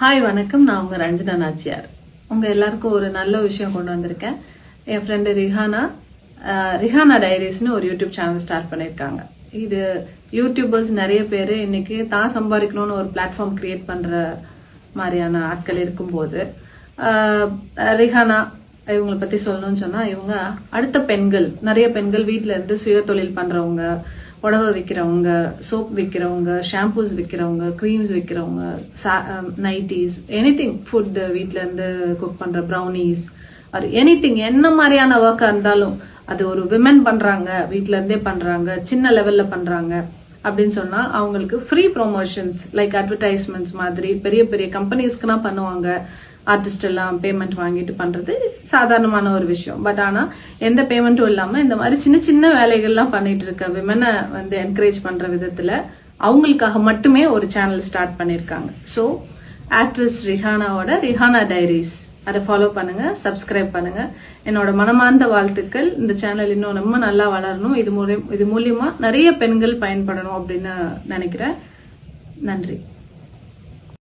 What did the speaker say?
Hi வணக்கம். நான் உங்க ரஞ்சனா நாச்சியார். உங்க எல்லாருக்கும் ஒரு நல்ல விஷயம் கொண்டு வந்திருக்கேன். என் ஃப்ரெண்டு ரிஹானா டைரிஸ்னு ஒரு யூடியூப் சேனல் ஸ்டார்ட் பண்ணியிருக்காங்க. இது யூடியூபர்ஸ் நிறைய பேர் இன்னைக்கு தான் சம்பாதிக்கணும்னு ஒரு பிளாட்ஃபார்ம் கிரியேட் பண்ற மாதிரியான ஆட்கள் இருக்கும்போது ரிஹானா இவங்களை பத்தி சொல்லணும்னு சொன்னா, இவங்க அடுத்த பெண்கள், நிறைய பெண்கள் வீட்டுல இருந்து சுய தொழில் பண்றவங்க, புடவை விற்கிறவங்க, சோப் விற்கிறவங்க, ஷாம்பூஸ் விற்கிறவங்க, கிரீம்ஸ் விற்கிறவங்க, நைட்டிஸ், எனிதிங், ஃபுட், வீட்டுல இருந்து குக் பண்ற ப்ரௌனிஸ், அது எனிதிங், என்ன மாதிரியான ஒர்க்கா இருந்தாலும் அது ஒரு விமன் பண்றாங்க, வீட்டுல இருந்தே பண்றாங்க, சின்ன லெவல்ல பண்றாங்க அப்படின்னு சொன்னா அவங்களுக்கு ஃப்ரீ ப்ரொமோஷன்ஸ் லைக் அட்வர்டைஸ்மெண்ட்ஸ் மாதிரி பெரிய பெரிய கம்பெனிஸ்க்குனா பண்ணுவாங்க. ஆர்டிஸ்ட் எல்லாம் பேமெண்ட் வாங்கிட்டு பண்றது சாதாரணமான ஒரு விஷயம். பட் ஆனா எந்த பேமெண்ட்டும் இல்லாம இந்த மாதிரி சின்ன சின்ன வேலைகள்லாம் பண்ணிட்டு இருக்க விமனை என்கரேஜ் பண்ற விதத்துல அவங்களுக்காக மட்டுமே ஒரு சேனல் ஸ்டார்ட் பண்ணிருக்காங்க. ஸோ ஆக்ட்ரஸ் ரிஹானாவோட ரிஹானா டைரிஸ், அதை ஃபாலோ பண்ணுங்க, சப்ஸ்கிரைப் பண்ணுங்க. என்னோட மனமார்ந்த வாழ்த்துக்கள். இந்த சேனல் இன்னும் ரொம்ப நல்லா வளரணும். இது மூலியமா நிறைய பெண்கள் பயன்படணும் அப்படின்னு நினைக்கிறேன். நன்றி.